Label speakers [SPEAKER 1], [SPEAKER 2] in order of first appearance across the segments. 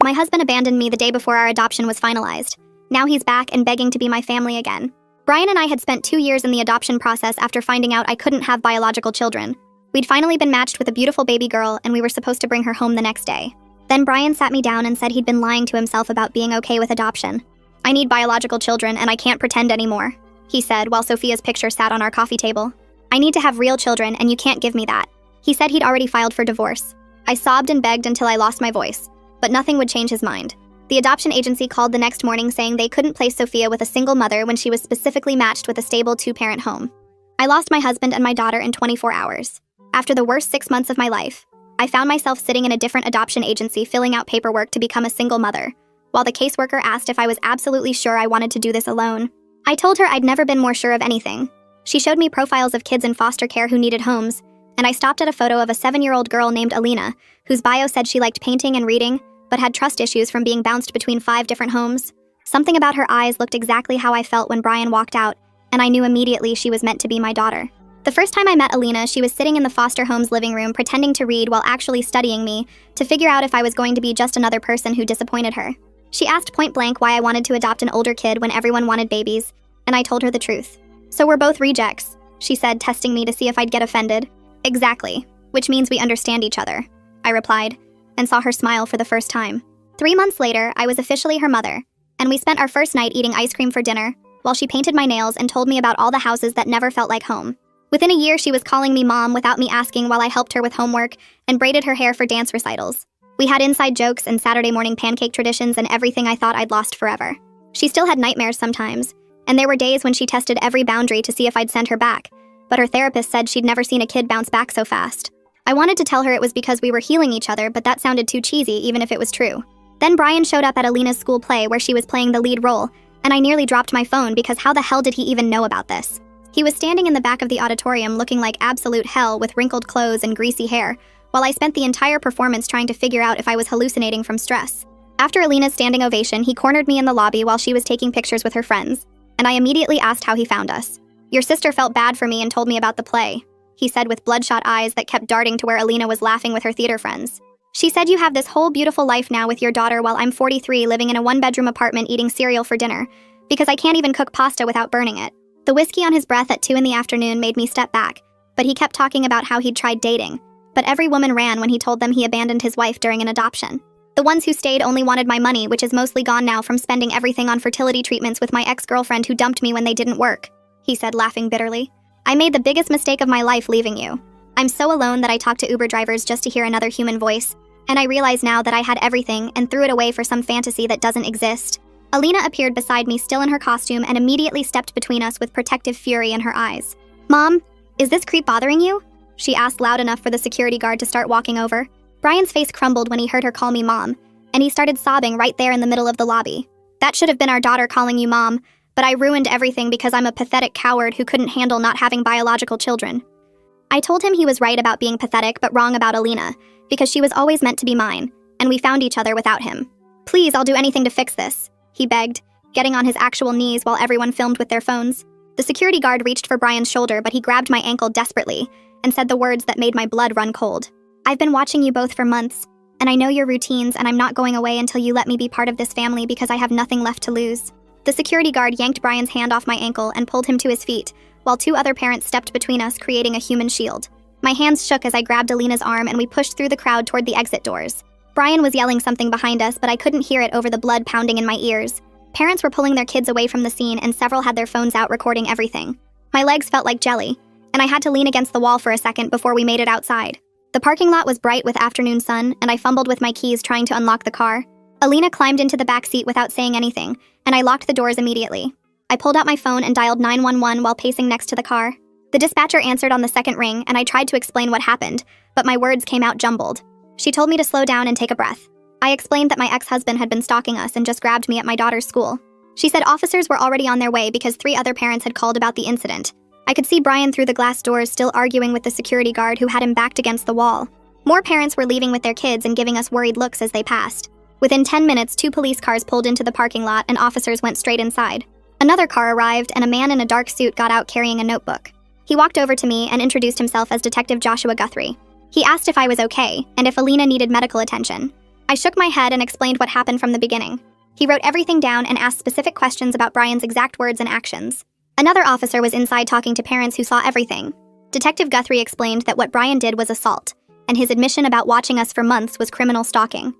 [SPEAKER 1] My husband abandoned me the day before our adoption was finalized. Now he's back and begging to be my family again. Brian and I had spent 2 years in the adoption process after finding out I couldn't have biological children. We'd finally been matched with a beautiful baby girl, and we were supposed to bring her home the next day. Then Brian sat me down and said he'd been lying to himself about being okay with adoption. "I need biological children, and I can't pretend anymore," he said while Sophia's picture sat on our coffee table. "I need to have real children, and you can't give me that." He said he'd already filed for divorce. I sobbed and begged until I lost my voice, but nothing would change his mind. The adoption agency called the next morning saying they couldn't place Sophia with a single mother when she was specifically matched with a stable 2-parent home. I lost my husband and my daughter in 24 hours. After the worst 6 months of my life, I found myself sitting in a different adoption agency filling out paperwork to become a single mother, while the caseworker asked if I was absolutely sure I wanted to do this alone. I told her I'd never been more sure of anything. She showed me profiles of kids in foster care who needed homes, and I stopped at a photo of a 7-year-old girl named Alina, whose bio said she liked painting and reading, but had trust issues from being bounced between 5 different homes. Something about her eyes looked exactly how I felt when Brian walked out, and I knew immediately she was meant to be my daughter. The first time I met Alina, she was sitting in the foster home's living room pretending to read while actually studying me to figure out if I was going to be just another person who disappointed her. She asked point blank why I wanted to adopt an older kid when everyone wanted babies, and I told her the truth. "So we're both rejects," she said, testing me to see if I'd get offended. "Exactly, which means we understand each other," I replied, and saw her smile for the first time. 3 months later, I was officially her mother, and we spent our first night eating ice cream for dinner, while she painted my nails and told me about all the houses that never felt like home. Within a year, she was calling me mom without me asking while I helped her with homework and braided her hair for dance recitals. We had inside jokes and Saturday morning pancake traditions and everything I thought I'd lost forever. She still had nightmares sometimes, and there were days when she tested every boundary to see if I'd send her back, but her therapist said she'd never seen a kid bounce back so fast. I wanted to tell her it was because we were healing each other, but that sounded too cheesy even if it was true. Then Brian showed up at Alina's school play where she was playing the lead role, and I nearly dropped my phone because how the hell did he even know about this? He was standing in the back of the auditorium looking like absolute hell with wrinkled clothes and greasy hair, while I spent the entire performance trying to figure out if I was hallucinating from stress. After Alina's standing ovation, he cornered me in the lobby while she was taking pictures with her friends, and I immediately asked how he found us. "Your sister felt bad for me and told me about the play," he said with bloodshot eyes that kept darting to where Alina was laughing with her theater friends. "She said you have this whole beautiful life now with your daughter while I'm 43 living in a 1-bedroom apartment eating cereal for dinner, because I can't even cook pasta without burning it." The whiskey on his breath at 2 in the afternoon made me step back, but he kept talking about how he'd tried dating. But every woman ran when he told them he abandoned his wife during an adoption. The ones who stayed only wanted my money, which is mostly gone now from spending everything on fertility treatments with my ex-girlfriend who dumped me when they didn't work, he said, laughing bitterly. "I made the biggest mistake of my life leaving you. I'm so alone that I talk to Uber drivers just to hear another human voice, and I realize now that I had everything and threw it away for some fantasy that doesn't exist." Alina appeared beside me still in her costume and immediately stepped between us with protective fury in her eyes. "Mom, is this creep bothering you?" she asked loud enough for the security guard to start walking over. Brian's face crumbled when he heard her call me mom, and he started sobbing right there in the middle of the lobby. "That should have been our daughter calling you mom, but I ruined everything because I'm a pathetic coward who couldn't handle not having biological children." I told him he was right about being pathetic but wrong about Alina, because she was always meant to be mine, and we found each other without him. "Please, I'll do anything to fix this," he begged, getting on his actual knees while everyone filmed with their phones. The security guard reached for Brian's shoulder, but he grabbed my ankle desperately and said the words that made my blood run cold. "I've been watching you both for months, and I know your routines, and I'm not going away until you let me be part of this family because I have nothing left to lose." The security guard yanked Brian's hand off my ankle and pulled him to his feet, while 2 other parents stepped between us, creating a human shield. My hands shook as I grabbed Alina's arm and we pushed through the crowd toward the exit doors. Brian was yelling something behind us, but I couldn't hear it over the blood pounding in my ears. Parents were pulling their kids away from the scene, and several had their phones out recording everything. My legs felt like jelly, and I had to lean against the wall for a second before we made it outside. The parking lot was bright with afternoon sun, and I fumbled with my keys trying to unlock the car. Alina climbed into the back seat without saying anything, and I locked the doors immediately. I pulled out my phone and dialed 911 while pacing next to the car. The dispatcher answered on the second ring, and I tried to explain what happened, but my words came out jumbled. She told me to slow down and take a breath. I explained that my ex-husband had been stalking us and just grabbed me at my daughter's school. She said officers were already on their way because 3 other parents had called about the incident. I could see Brian through the glass doors still arguing with the security guard who had him backed against the wall. More parents were leaving with their kids and giving us worried looks as they passed. Within 10 minutes, 2 police cars pulled into the parking lot and officers went straight inside. Another car arrived and a man in a dark suit got out carrying a notebook. He walked over to me and introduced himself as Detective Joshua Guthrie. He asked if I was okay and if Alina needed medical attention. I I shook my head and explained what happened from the beginning. He wrote everything down and asked specific questions about Brian's exact words and actions. Another officer was inside talking to parents who saw everything. Detective Guthrie explained that what Brian did was assault, and his admission about watching us for months was criminal stalking.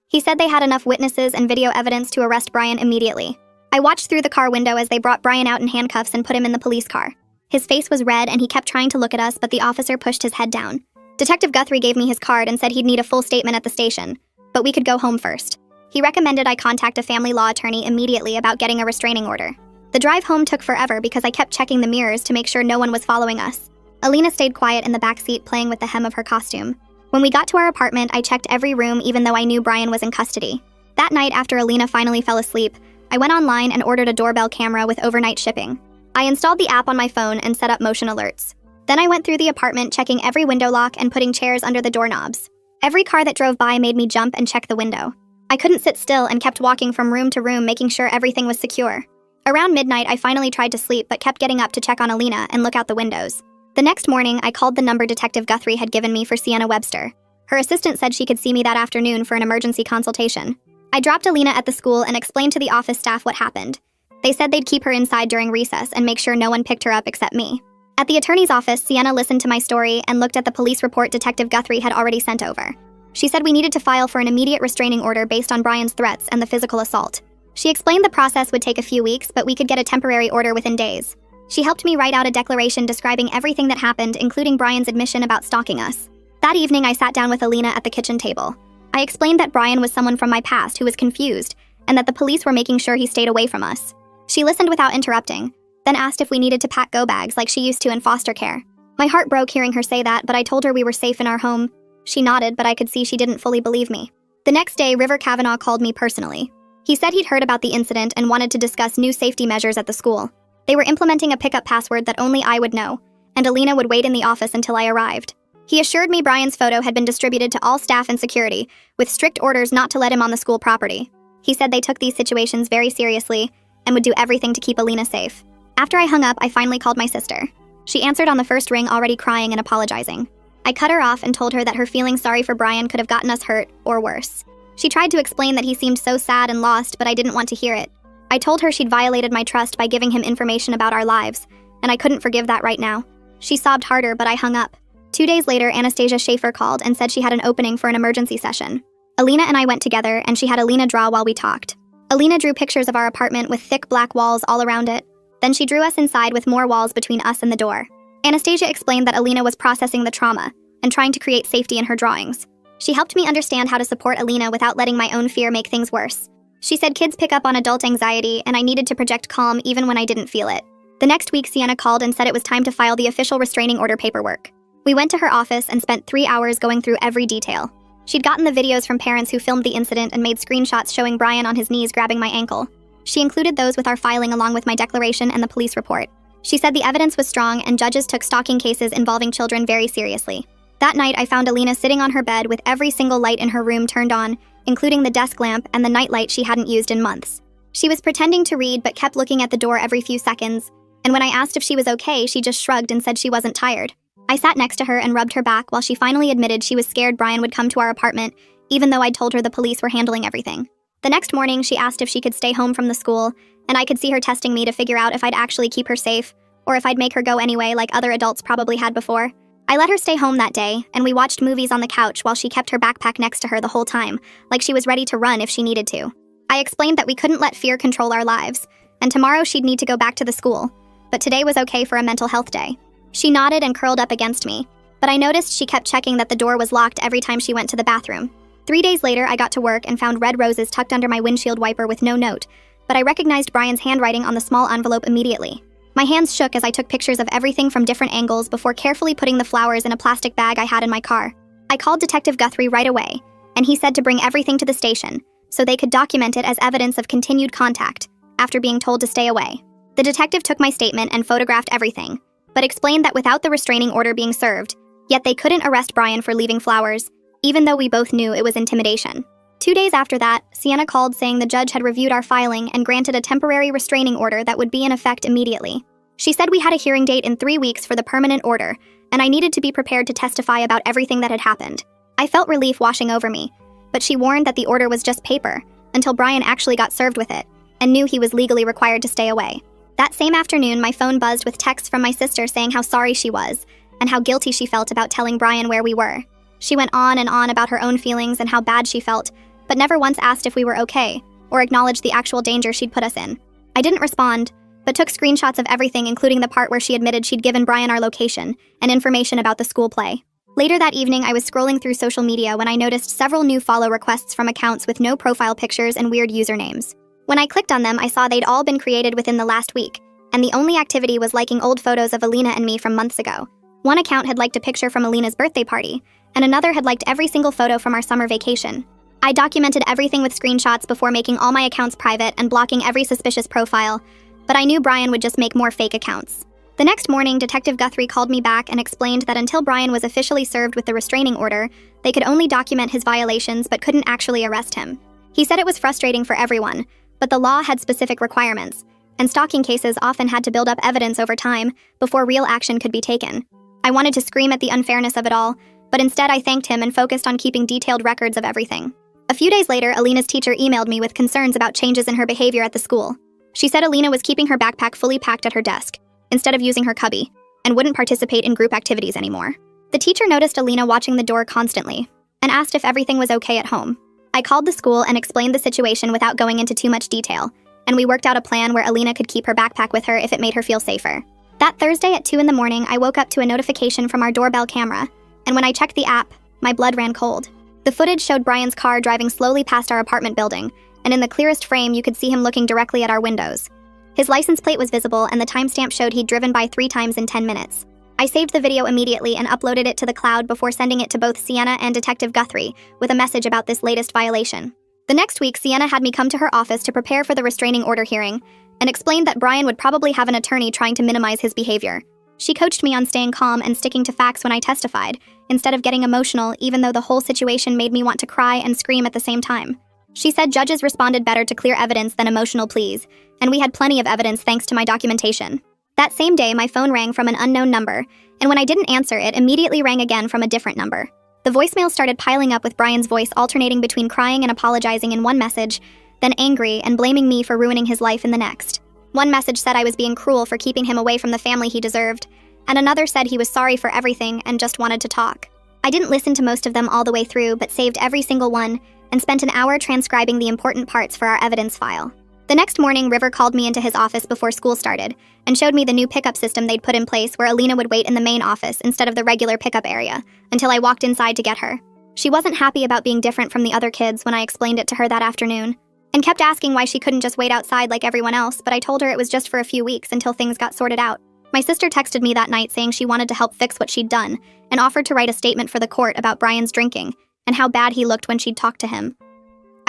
[SPEAKER 1] He said they had enough witnesses and video evidence to arrest Brian immediately. I watched through the car window as they brought Brian out in handcuffs and put him in the police car. His face was red and he kept trying to look at us, but the officer pushed his head down. Detective Guthrie gave me his card and said he'd need a full statement at the station, but we could go home first. He recommended I contact a family law attorney immediately about getting a restraining order. The drive home took forever because I kept checking the mirrors to make sure no one was following us. Alina stayed quiet in the back seat playing with the hem of her costume. When we got to our apartment, I checked every room even though I knew Brian was in custody. That night, after Alina finally fell asleep, I went online and ordered a doorbell camera with overnight shipping. I installed the app on my phone and set up motion alerts. Then I went through the apartment checking every window lock and putting chairs under the doorknobs. Every car that drove by made me jump and check the window. I couldn't sit still and kept walking from room to room making sure everything was secure. Around midnight, I finally tried to sleep but kept getting up to check on Alina and look out the windows. The next morning, I called the number Detective Guthrie had given me for Sienna Webster. Her assistant said she could see me that afternoon for an emergency consultation. I dropped Alina at the school and explained to the office staff what happened. They said they'd keep her inside during recess and make sure no one picked her up except me. At the attorney's office, Sienna listened to my story and looked at the police report Detective Guthrie had already sent over. She said we needed to file for an immediate restraining order based on Brian's threats and the physical assault. She explained the process would take a few weeks, but we could get a temporary order within days. She helped me write out a declaration describing everything that happened, including Brian's admission about stalking us. That evening, I sat down with Alina at the kitchen table. I explained that Brian was someone from my past who was confused, and that the police were making sure he stayed away from us. She listened without interrupting, then asked if we needed to pack go-bags like she used to in foster care. My heart broke hearing her say that, but I told her we were safe in our home. She nodded, but I could see she didn't fully believe me. The next day, River Kavanaugh called me personally. He said he'd heard about the incident and wanted to discuss new safety measures at the school. They were implementing a pickup password that only I would know, and Alina would wait in the office until I arrived. He assured me Brian's photo had been distributed to all staff and security, with strict orders not to let him on the school property. He said they took these situations very seriously and would do everything to keep Alina safe. After I hung up, I finally called my sister. She answered on the first ring, already crying and apologizing. I cut her off and told her that her feeling sorry for Brian could have gotten us hurt, or worse. She tried to explain that he seemed so sad and lost, but I didn't want to hear it. I told her she'd violated my trust by giving him information about our lives, and I couldn't forgive that right now. She sobbed harder, but I hung up. 2 days later, Anastasia Schaefer called and said she had an opening for an emergency session. Alina and I went together, and she had Alina draw while we talked. Alina drew pictures of our apartment with thick black walls all around it. Then she drew us inside with more walls between us and the door. Anastasia explained that Alina was processing the trauma and trying to create safety in her drawings. She helped me understand how to support Alina without letting my own fear make things worse. She said kids pick up on adult anxiety, and I needed to project calm even when I didn't feel it. The next week, Sienna called and said it was time to file the official restraining order paperwork. We went to her office and spent 3 hours going through every detail. She'd gotten the videos from parents who filmed the incident and made screenshots showing Brian on his knees grabbing my ankle. She included those with our filing along with my declaration and the police report. She said the evidence was strong and judges took stalking cases involving children very seriously. That night, I found Alina sitting on her bed with every single light in her room turned on, including the desk lamp and the nightlight she hadn't used in months. She was pretending to read but kept looking at the door every few seconds, and when I asked if she was okay, she just shrugged and said she wasn't tired. I sat next to her and rubbed her back while she finally admitted she was scared Brian would come to our apartment, even though I'd told her the police were handling everything. The next morning, she asked if she could stay home from the school, and I could see her testing me to figure out if I'd actually keep her safe, or if I'd make her go anyway like other adults probably had before. I let her stay home that day, and we watched movies on the couch while she kept her backpack next to her the whole time, like she was ready to run if she needed to. I explained that we couldn't let fear control our lives, and tomorrow she'd need to go back to the school, but today was okay for a mental health day. She nodded and curled up against me, but I noticed she kept checking that the door was locked every time she went to the bathroom. 3 days later, I got to work and found red roses tucked under my windshield wiper with no note, but I recognized Brian's handwriting on the small envelope immediately. My hands shook as I took pictures of everything from different angles before carefully putting the flowers in a plastic bag I had in my car. I called Detective Guthrie right away, and he said to bring everything to the station so they could document it as evidence of continued contact after being told to stay away. The detective took my statement and photographed everything, but explained that without the restraining order being served, yet they couldn't arrest Brian for leaving flowers, even though we both knew it was intimidation. 2 days after that, Sienna called saying the judge had reviewed our filing and granted a temporary restraining order that would be in effect immediately. She said we had a hearing date in 3 weeks for the permanent order, and I needed to be prepared to testify about everything that had happened. I felt relief washing over me, but she warned that the order was just paper until Brian actually got served with it and knew he was legally required to stay away. That same afternoon, my phone buzzed with texts from my sister saying how sorry she was and how guilty she felt about telling Brian where we were. She went on and on about her own feelings and how bad she felt, but never once asked if we were okay or acknowledged the actual danger she'd put us in. I didn't respond, but took screenshots of everything, including the part where she admitted she'd given Brian our location and information about the school play. Later that evening, I was scrolling through social media when I noticed several new follow requests from accounts with no profile pictures and weird usernames. When I clicked on them, I saw they'd all been created within the last week, and the only activity was liking old photos of Alina and me from months ago. One account had liked a picture from Alina's birthday party, and another had liked every single photo from our summer vacation. I documented everything with screenshots before making all my accounts private and blocking every suspicious profile, but I knew Brian would just make more fake accounts. The next morning, Detective Guthrie called me back and explained that until Brian was officially served with the restraining order, they could only document his violations but couldn't actually arrest him. He said it was frustrating for everyone, but the law had specific requirements, and stalking cases often had to build up evidence over time before real action could be taken. I wanted to scream at the unfairness of it all, but instead I thanked him and focused on keeping detailed records of everything. A few days later, Alina's teacher emailed me with concerns about changes in her behavior at the school. She said Alina was keeping her backpack fully packed at her desk, instead of using her cubby, and wouldn't participate in group activities anymore. The teacher noticed Alina watching the door constantly, and asked if everything was okay at home. I called the school and explained the situation without going into too much detail, and we worked out a plan where Alina could keep her backpack with her if it made her feel safer. That Thursday at 2 in the morning, I woke up to a notification from our doorbell camera, and when I checked the app, my blood ran cold. The footage showed Brian's car driving slowly past our apartment building, and in the clearest frame, you could see him looking directly at our windows. His license plate was visible, and the timestamp showed he'd driven by 3 times in 10 minutes. I saved the video immediately and uploaded it to the cloud before sending it to both Sienna and Detective Guthrie with a message about this latest violation. The next week, Sienna had me come to her office to prepare for the restraining order hearing and explained that Brian would probably have an attorney trying to minimize his behavior. She coached me on staying calm and sticking to facts when I testified, instead of getting emotional, even though the whole situation made me want to cry and scream at the same time. She said judges responded better to clear evidence than emotional pleas, and we had plenty of evidence thanks to my documentation. That same day, my phone rang from an unknown number, and when I didn't answer, it immediately rang again from a different number. The voicemail started piling up with Brian's voice alternating between crying and apologizing in one message, then angry and blaming me for ruining his life in the next. One message said I was being cruel for keeping him away from the family he deserved, and another said he was sorry for everything and just wanted to talk. I didn't listen to most of them all the way through, but saved every single one and spent an hour transcribing the important parts for our evidence file. The next morning, River called me into his office before school started and showed me the new pickup system they'd put in place where Alina would wait in the main office instead of the regular pickup area until I walked inside to get her. She wasn't happy about being different from the other kids when I explained it to her that afternoon, and kept asking why she couldn't just wait outside like everyone else, but I told her it was just for a few weeks until things got sorted out. My sister texted me that night saying she wanted to help fix what she'd done and offered to write a statement for the court about Brian's drinking and how bad he looked when she'd talked to him.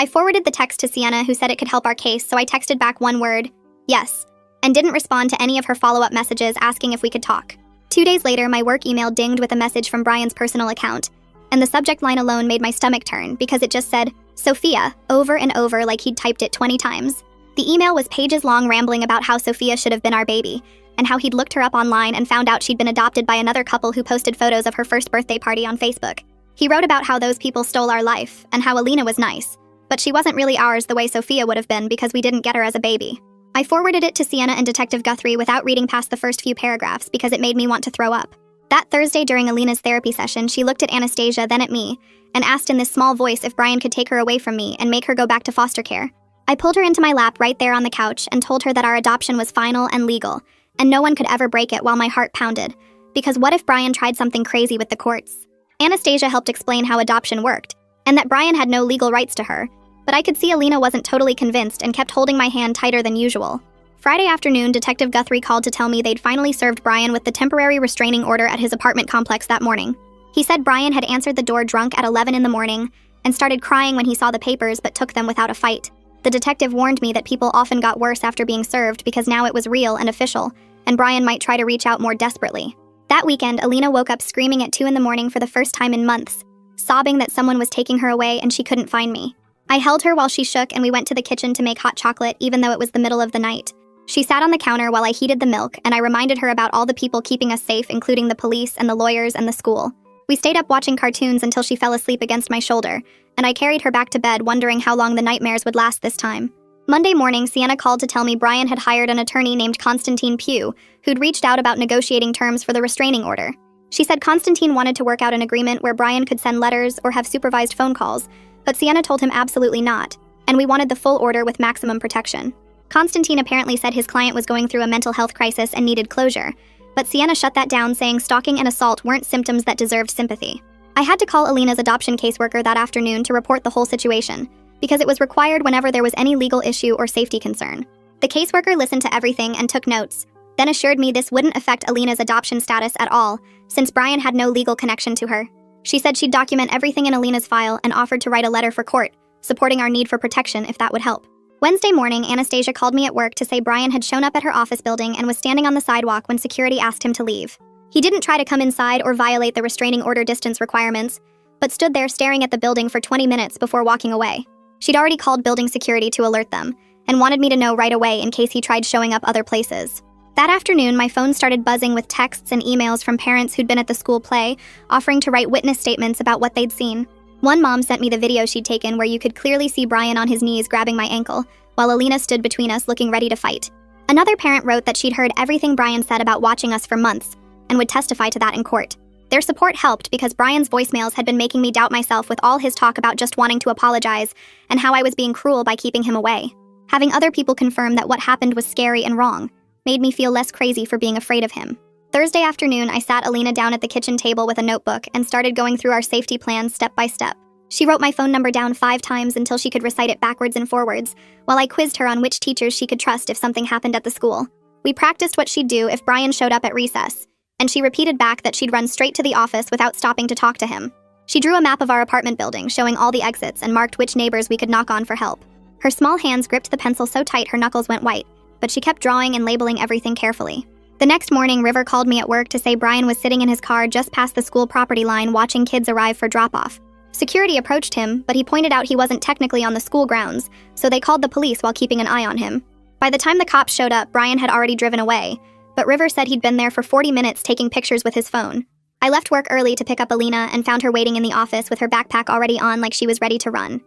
[SPEAKER 1] I forwarded the text to Sienna, who said it could help our case, so I texted back one word, yes, and didn't respond to any of her follow-up messages asking if we could talk. 2 days later, my work email dinged with a message from Brian's personal account, and the subject line alone made my stomach turn because it just said, Sophia, over and over like he'd typed it 20 times. The email was pages long, rambling about how Sophia should have been our baby, and how he'd looked her up online and found out she'd been adopted by another couple who posted photos of her first birthday party on Facebook. He wrote about how those people stole our life, and how Alina was nice, but she wasn't really ours the way Sophia would have been because we didn't get her as a baby. I forwarded it to Sienna and Detective Guthrie without reading past the first few paragraphs because it made me want to throw up. That Thursday during Alina's therapy session, she looked at Anastasia, then at me, and asked in this small voice if Brian could take her away from me and make her go back to foster care. I pulled her into my lap right there on the couch and told her that our adoption was final and legal, and no one could ever break it while my heart pounded, because what if Brian tried something crazy with the courts? Anastasia helped explain how adoption worked, and that Brian had no legal rights to her, but I could see Alina wasn't totally convinced and kept holding my hand tighter than usual. Friday afternoon, Detective Guthrie called to tell me they'd finally served Brian with the temporary restraining order at his apartment complex that morning. He said Brian had answered the door drunk at 11 in the morning and started crying when he saw the papers but took them without a fight. The detective warned me that people often got worse after being served because now it was real and official, and Brian might try to reach out more desperately. That weekend, Alina woke up screaming at 2 in the morning for the first time in months, sobbing that someone was taking her away and she couldn't find me. I held her while she shook and we went to the kitchen to make hot chocolate even though it was the middle of the night. She sat on the counter while I heated the milk, and I reminded her about all the people keeping us safe, including the police and the lawyers and the school. We stayed up watching cartoons until she fell asleep against my shoulder, and I carried her back to bed wondering how long the nightmares would last this time. Monday morning, Sienna called to tell me Brian had hired an attorney named Constantine Pugh, who'd reached out about negotiating terms for the restraining order. She said Constantine wanted to work out an agreement where Brian could send letters or have supervised phone calls, but Sienna told him absolutely not, and we wanted the full order with maximum protection. Constantine apparently said his client was going through a mental health crisis and needed closure, but Sienna shut that down, saying stalking and assault weren't symptoms that deserved sympathy. I had to call Alina's adoption caseworker that afternoon to report the whole situation, because it was required whenever there was any legal issue or safety concern. The caseworker listened to everything and took notes, then assured me this wouldn't affect Alina's adoption status at all, since Brian had no legal connection to her. She said she'd document everything in Alina's file and offered to write a letter for court, supporting our need for protection if that would help. Wednesday morning, Anastasia called me at work to say Brian had shown up at her office building and was standing on the sidewalk when security asked him to leave. He didn't try to come inside or violate the restraining order distance requirements, but stood there staring at the building for 20 minutes before walking away. She'd already called building security to alert them, and wanted me to know right away in case he tried showing up other places. That afternoon, my phone started buzzing with texts and emails from parents who'd been at the school play, offering to write witness statements about what they'd seen. One mom sent me the video she'd taken where you could clearly see Brian on his knees grabbing my ankle, while Alina stood between us looking ready to fight. Another parent wrote that she'd heard everything Brian said about watching us for months, and would testify to that in court. Their support helped because Brian's voicemails had been making me doubt myself with all his talk about just wanting to apologize and how I was being cruel by keeping him away. Having other people confirm that what happened was scary and wrong made me feel less crazy for being afraid of him. Thursday afternoon, I sat Alina down at the kitchen table with a notebook and started going through our safety plans step by step. She wrote my phone number down 5 times until she could recite it backwards and forwards, while I quizzed her on which teachers she could trust if something happened at the school. We practiced what she'd do if Brian showed up at recess, and she repeated back that she'd run straight to the office without stopping to talk to him. She drew a map of our apartment building, showing all the exits, and marked which neighbors we could knock on for help. Her small hands gripped the pencil so tight her knuckles went white, but she kept drawing and labeling everything carefully. The next morning, River called me at work to say Brian was sitting in his car just past the school property line watching kids arrive for drop-off. Security approached him, but he pointed out he wasn't technically on the school grounds, so they called the police while keeping an eye on him. By the time the cops showed up, Brian had already driven away, but River said he'd been there for 40 minutes taking pictures with his phone. I left work early to pick up Alina and found her waiting in the office with her backpack already on like she was ready to run.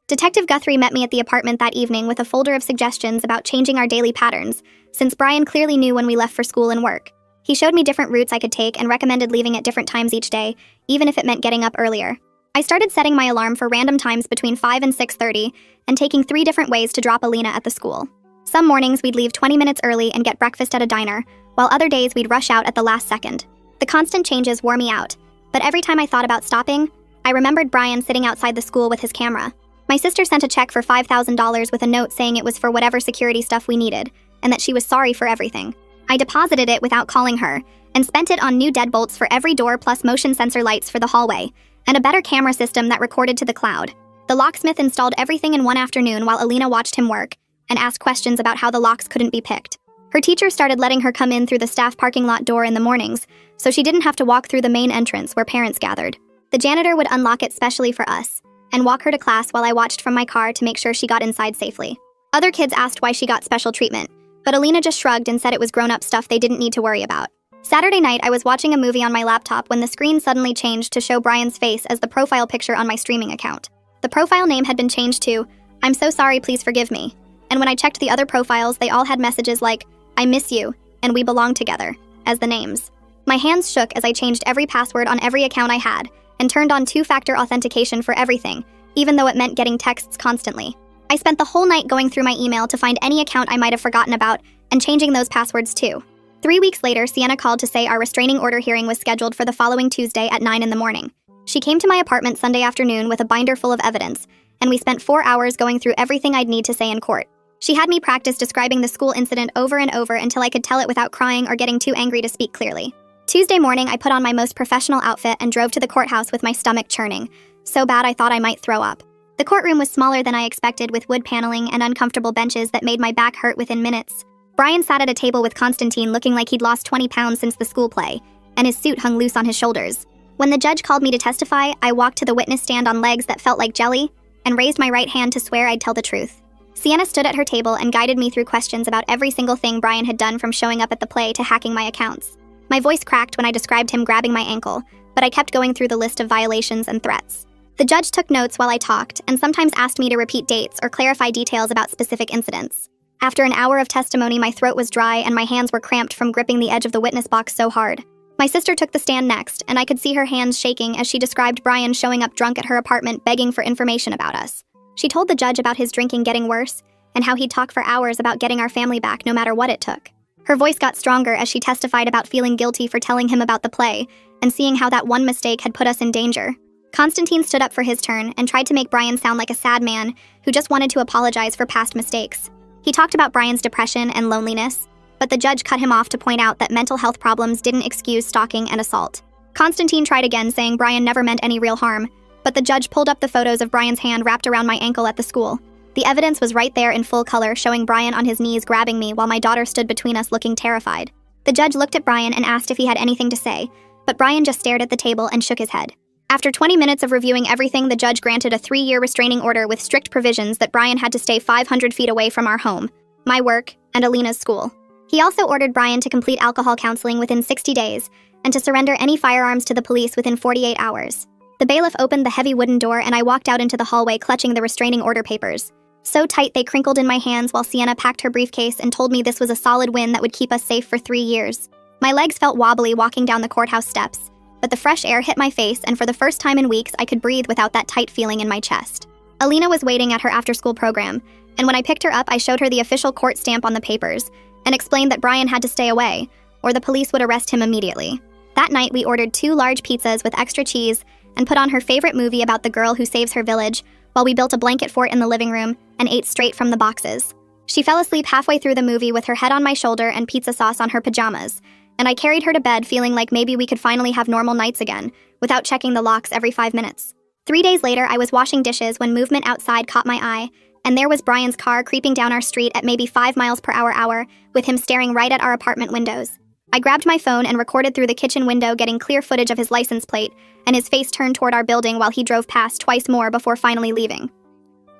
[SPEAKER 1] Detective Guthrie met me at the apartment that evening with a folder of suggestions about changing our daily patterns, since Brian clearly knew when we left for school and work. He showed me different routes I could take and recommended leaving at different times each day, even if it meant getting up earlier. I started setting my alarm for random times between 5 and 6:30 and taking 3 different ways to drop Alina at the school. Some mornings we'd leave 20 minutes early and get breakfast at a diner, while other days we'd rush out at the last second. The constant changes wore me out, but every time I thought about stopping, I remembered Brian sitting outside the school with his camera. My sister sent a check for $5,000 with a note saying it was for whatever security stuff we needed, and that she was sorry for everything. I deposited it without calling her, and spent it on new deadbolts for every door plus motion sensor lights for the hallway, and a better camera system that recorded to the cloud. The locksmith installed everything in one afternoon while Alina watched him work, and asked questions about how the locks couldn't be picked. Her teacher started letting her come in through the staff parking lot door in the mornings, so she didn't have to walk through the main entrance where parents gathered. The janitor would unlock it specially for us, and walk her to class while I watched from my car to make sure she got inside safely. Other kids asked why she got special treatment, but Alina just shrugged and said it was grown-up stuff they didn't need to worry about. Saturday night, I was watching a movie on my laptop when the screen suddenly changed to show Brian's face as the profile picture on my streaming account. The profile name had been changed to, "I'm so sorry, please forgive me." And when I checked the other profiles, they all had messages like, "I miss you," and "We belong together," as the names. My hands shook as I changed every password on every account I had, and turned on 2-factor authentication for everything, even though it meant getting texts constantly. I spent the whole night going through my email to find any account I might have forgotten about, and changing those passwords too. 3 weeks later, Sienna called to say our restraining order hearing was scheduled for the following Tuesday at 9 in the morning. She came to my apartment Sunday afternoon with a binder full of evidence, and we spent 4 hours going through everything I'd need to say in court. She had me practice describing the school incident over and over until I could tell it without crying or getting too angry to speak clearly. Tuesday morning, I put on my most professional outfit and drove to the courthouse with my stomach churning, so bad I thought I might throw up. The courtroom was smaller than I expected, with wood paneling and uncomfortable benches that made my back hurt within minutes. Brian sat at a table with Constantine looking like he'd lost 20 pounds since the school play, and his suit hung loose on his shoulders. When the judge called me to testify, I walked to the witness stand on legs that felt like jelly, and raised my right hand to swear I'd tell the truth. Sienna stood at her table and guided me through questions about every single thing Brian had done, from showing up at the play to hacking my accounts. My voice cracked when I described him grabbing my ankle, but I kept going through the list of violations and threats. The The judge took notes while I talked and sometimes asked me to repeat dates or clarify details about specific incidents. After an hour of testimony, my throat was dry and my hands were cramped from gripping the edge of the witness box so hard. My sister took the stand next, and I could see her hands shaking as she described Brian showing up drunk at her apartment begging for information about us. She told the judge about his drinking getting worse and how he'd talk for hours about getting our family back no matter what it took. Her voice got stronger as she testified about feeling guilty for telling him about the play and seeing how that one mistake had put us in danger. Constantine stood up for his turn and tried to make Brian sound like a sad man who just wanted to apologize for past mistakes. He talked about Brian's depression and loneliness, but the judge cut him off to point out that mental health problems didn't excuse stalking and assault. Constantine tried again, saying Brian never meant any real harm, but the judge pulled up the photos of Brian's hand wrapped around my ankle at the school. The evidence was right there in full color, showing Brian on his knees grabbing me while my daughter stood between us looking terrified. The judge looked at Brian and asked if he had anything to say, but Brian just stared at the table and shook his head. After 20 minutes of reviewing everything, the judge granted a 3-year restraining order with strict provisions that Brian had to stay 500 feet away from our home, my work, and Alina's school. He also ordered Brian to complete alcohol counseling within 60 days and to surrender any firearms to the police within 48 hours. The bailiff opened the heavy wooden door and I walked out into the hallway clutching the restraining order papers. So tight they crinkled in my hands while Sienna packed her briefcase and told me this was a solid win that would keep us safe for 3 years. My legs felt wobbly walking down the courthouse steps, but the fresh air hit my face and for the first time in weeks I could breathe without that tight feeling in my chest. Alina was waiting at her after-school program, and when I picked her up I showed her the official court stamp on the papers and explained that Brian had to stay away, or the police would arrest him immediately. That night, we ordered 2 large pizzas with extra cheese and put on her favorite movie about the girl who saves her village, while we built a blanket fort in the living room and ate straight from the boxes. She fell asleep halfway through the movie with her head on my shoulder and pizza sauce on her pajamas, and I carried her to bed feeling like maybe we could finally have normal nights again, without checking the locks every 5 minutes. 3 days later, I was washing dishes when movement outside caught my eye, and there was Brian's car creeping down our street at maybe 5 miles per hour, with him staring right at our apartment windows. I grabbed my phone and recorded through the kitchen window, getting clear footage of his license plate and his face turned toward our building while he drove past twice more before finally leaving.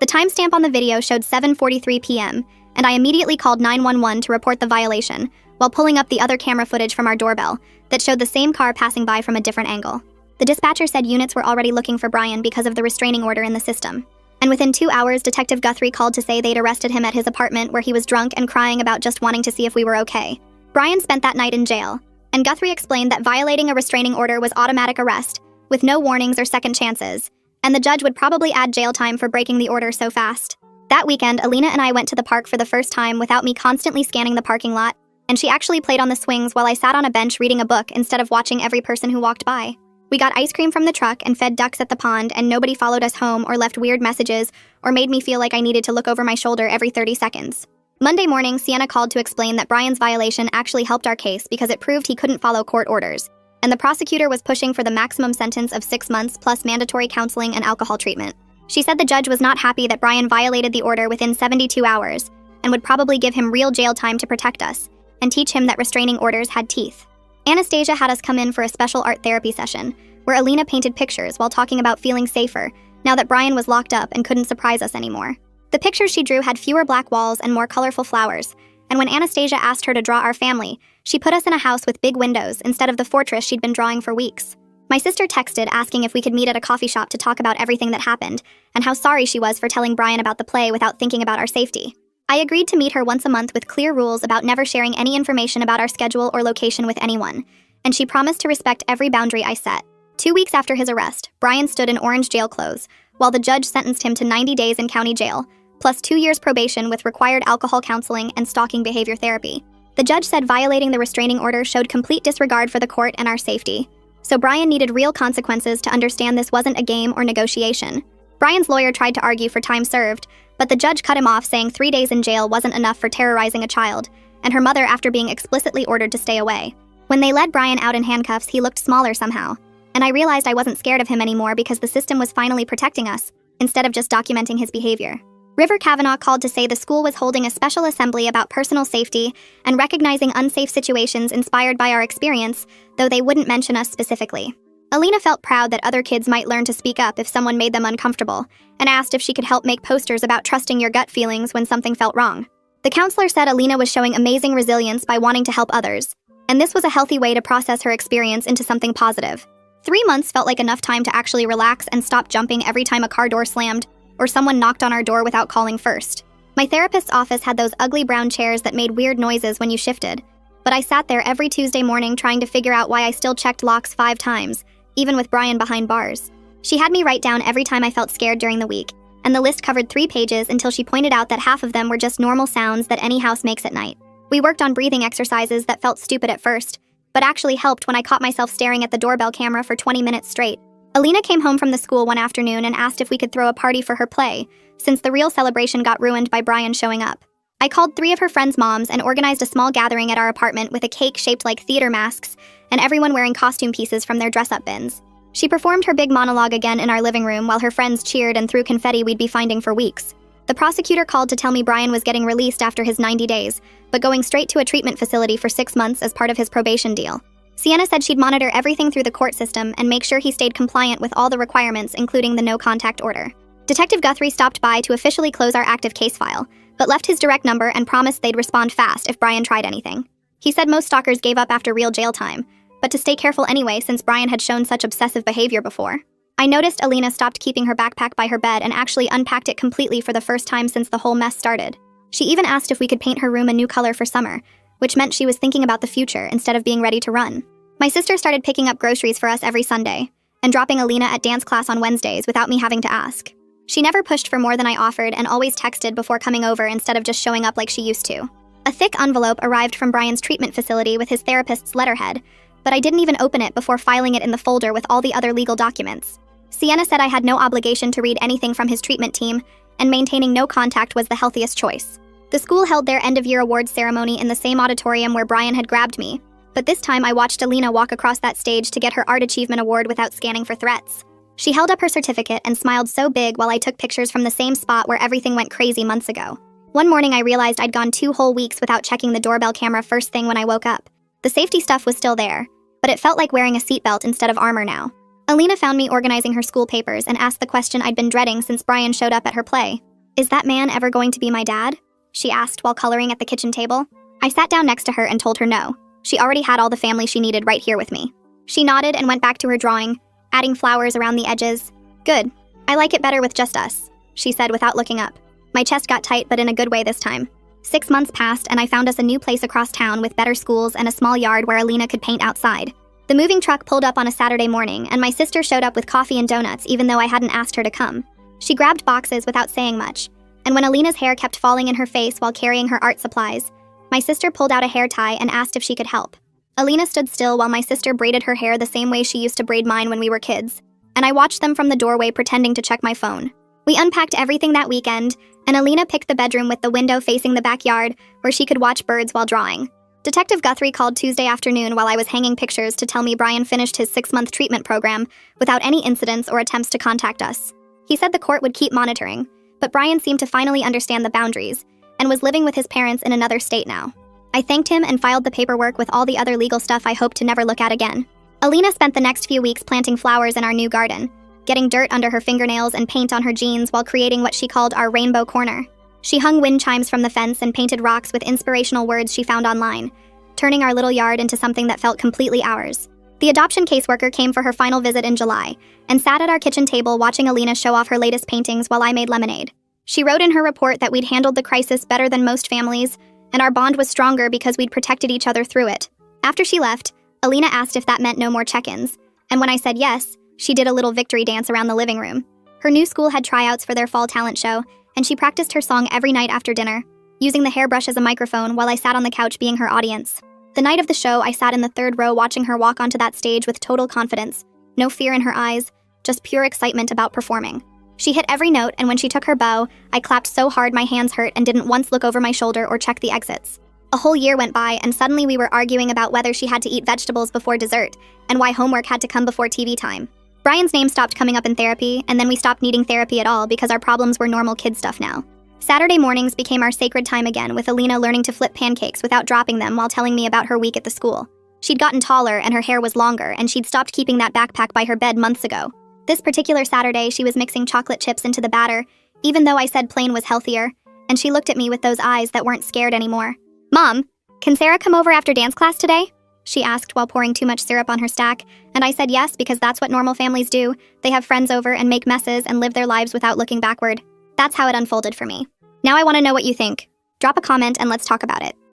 [SPEAKER 1] The timestamp on the video showed 7:43 p.m., and I immediately called 911 to report the violation, while pulling up the other camera footage from our doorbell that showed the same car passing by from a different angle. The dispatcher said units were already looking for Brian because of the restraining order in the system. And within 2 hours, Detective Guthrie called to say they'd arrested him at his apartment where he was drunk and crying about just wanting to see if we were okay. Brian spent that night in jail, and Guthrie explained that violating a restraining order was automatic arrest, with no warnings or second chances, and the judge would probably add jail time for breaking the order so fast. That weekend, Alina and I went to the park for the first time without me constantly scanning the parking lot, and she actually played on the swings while I sat on a bench reading a book instead of watching every person who walked by. We got ice cream from the truck and fed ducks at the pond, and nobody followed us home or left weird messages or made me feel like I needed to look over my shoulder every 30 seconds. Monday morning, Sienna called to explain that Brian's violation actually helped our case because it proved he couldn't follow court orders, and the prosecutor was pushing for the maximum sentence of 6 months plus mandatory counseling and alcohol treatment. She said the judge was not happy that Brian violated the order within 72 hours and would probably give him real jail time to protect us and teach him that restraining orders had teeth. Anastasia had us come in for a special art therapy session, where Alina painted pictures while talking about feeling safer now that Brian was locked up and couldn't surprise us anymore. The pictures she drew had fewer black walls and more colorful flowers, and when Anastasia asked her to draw our family, she put us in a house with big windows instead of the fortress she'd been drawing for weeks. My sister texted asking if we could meet at a coffee shop to talk about everything that happened and how sorry she was for telling Brian about the play without thinking about our safety. I agreed to meet her once a month with clear rules about never sharing any information about our schedule or location with anyone, and she promised to respect every boundary I set. 2 weeks after his arrest, Brian stood in orange jail clothes, while the judge sentenced him to 90 days in county jail, plus 2 years probation with required alcohol counseling and stalking behavior therapy. The judge said violating the restraining order showed complete disregard for the court and our safety, so Brian needed real consequences to understand this wasn't a game or negotiation. Brian's lawyer tried to argue for time served, but the judge cut him off, saying 3 days in jail wasn't enough for terrorizing a child, and her mother after being explicitly ordered to stay away. When they led Brian out in handcuffs, he looked smaller somehow, and I realized I wasn't scared of him anymore because the system was finally protecting us, instead of just documenting his behavior. River Kavanaugh called to say the school was holding a special assembly about personal safety and recognizing unsafe situations inspired by our experience, though they wouldn't mention us specifically. Alina felt proud that other kids might learn to speak up if someone made them uncomfortable, and asked if she could help make posters about trusting your gut feelings when something felt wrong. The counselor said Alina was showing amazing resilience by wanting to help others, and this was a healthy way to process her experience into something positive. 3 months felt like enough time to actually relax and stop jumping every time a car door slammed or someone knocked on our door without calling first. My therapist's office had those ugly brown chairs that made weird noises when you shifted, but I sat there every Tuesday morning trying to figure out why I still checked locks 5 times, even with Brian behind bars. She had me write down every time I felt scared during the week, and the list covered 3 pages until she pointed out that half of them were just normal sounds that any house makes at night. We worked on breathing exercises that felt stupid at first, but actually helped when I caught myself staring at the doorbell camera for 20 minutes straight. Alina came home from the school one afternoon and asked if we could throw a party for her play, since the real celebration got ruined by Brian showing up. I called 3 of her friends' moms and organized a small gathering at our apartment with a cake shaped like theater masks and everyone wearing costume pieces from their dress-up bins. She performed her big monologue again in our living room while her friends cheered and threw confetti we'd be finding for weeks. The prosecutor called to tell me Brian was getting released after his 90 days, but going straight to a treatment facility for 6 months as part of his probation deal. Sienna said she'd monitor everything through the court system and make sure he stayed compliant with all the requirements, including the no-contact order. Detective Guthrie stopped by to officially close our active case file, but left his direct number and promised they'd respond fast if Brian tried anything. He said most stalkers gave up after real jail time, but to stay careful anyway since Brian had shown such obsessive behavior before. I noticed Alina stopped keeping her backpack by her bed and actually unpacked it completely for the first time since the whole mess started. She even asked if we could paint her room a new color for summer, which meant she was thinking about the future instead of being ready to run. My sister started picking up groceries for us every Sunday, and dropping Alina at dance class on Wednesdays without me having to ask. She never pushed for more than I offered and always texted before coming over instead of just showing up like she used to. A thick envelope arrived from Brian's treatment facility with his therapist's letterhead, but I didn't even open it before filing it in the folder with all the other legal documents. Sienna said I had no obligation to read anything from his treatment team, and maintaining no contact was the healthiest choice. The school held their end-of-year awards ceremony in the same auditorium where Brian had grabbed me, but this time I watched Alina walk across that stage to get her Art Achievement Award without scanning for threats. She held up her certificate and smiled so big while I took pictures from the same spot where everything went crazy months ago. One morning I realized I'd gone 2 whole weeks without checking the doorbell camera first thing when I woke up. The safety stuff was still there, but it felt like wearing a seatbelt instead of armor now. Alina found me organizing her school papers and asked the question I'd been dreading since Brian showed up at her play. "Is that man ever going to be my dad?" she asked while coloring at the kitchen table. I sat down next to her and told her no. She already had all the family she needed right here with me. She nodded and went back to her drawing, adding flowers around the edges. "Good. I like it better with just us," she said without looking up. My chest got tight, but in a good way this time. 6 months passed and I found us a new place across town with better schools and a small yard where Alina could paint outside. The moving truck pulled up on a Saturday morning, and my sister showed up with coffee and donuts even though I hadn't asked her to come. She grabbed boxes without saying much, and when Alina's hair kept falling in her face while carrying her art supplies, my sister pulled out a hair tie and asked if she could help. Alina stood still while my sister braided her hair the same way she used to braid mine when we were kids, and I watched them from the doorway pretending to check my phone. We unpacked everything that weekend, and Alina picked the bedroom with the window facing the backyard where she could watch birds while drawing. Detective Guthrie called Tuesday afternoon while I was hanging pictures to tell me Brian finished his 6-month treatment program without any incidents or attempts to contact us. He said the court would keep monitoring, but Brian seemed to finally understand the boundaries and was living with his parents in another state now. I thanked him and filed the paperwork with all the other legal stuff I hoped to never look at again. Alina spent the next few weeks planting flowers in our new garden, getting dirt under her fingernails and paint on her jeans while creating what she called our rainbow corner. She hung wind chimes from the fence and painted rocks with inspirational words she found online, turning our little yard into something that felt completely ours. The adoption caseworker came for her final visit in July and sat at our kitchen table watching Alina show off her latest paintings while I made lemonade. She wrote in her report that we'd handled the crisis better than most families, and our bond was stronger because we'd protected each other through it. After she left, Alina asked if that meant no more check-ins, and when I said yes, she did a little victory dance around the living room. Her new school had tryouts for their fall talent show, and she practiced her song every night after dinner, using the hairbrush as a microphone while I sat on the couch being her audience. The night of the show, I sat in the 3rd row watching her walk onto that stage with total confidence, no fear in her eyes, just pure excitement about performing. She hit every note, and when she took her bow, I clapped so hard my hands hurt and didn't once look over my shoulder or check the exits. A whole year went by, and suddenly we were arguing about whether she had to eat vegetables before dessert, and why homework had to come before TV time. Brian's name stopped coming up in therapy, and then we stopped needing therapy at all because our problems were normal kid stuff now. Saturday mornings became our sacred time again, with Alina learning to flip pancakes without dropping them while telling me about her week at the school. She'd gotten taller and her hair was longer, and she'd stopped keeping that backpack by her bed months ago. This particular Saturday, she was mixing chocolate chips into the batter, even though I said plain was healthier, and she looked at me with those eyes that weren't scared anymore. "Mom, can Sarah come over after dance class today?" she asked while pouring too much syrup on her stack, and I said yes because that's what normal families do. They have friends over and make messes and live their lives without looking backward. That's how it unfolded for me. Now I want to know what you think. Drop a comment and let's talk about it.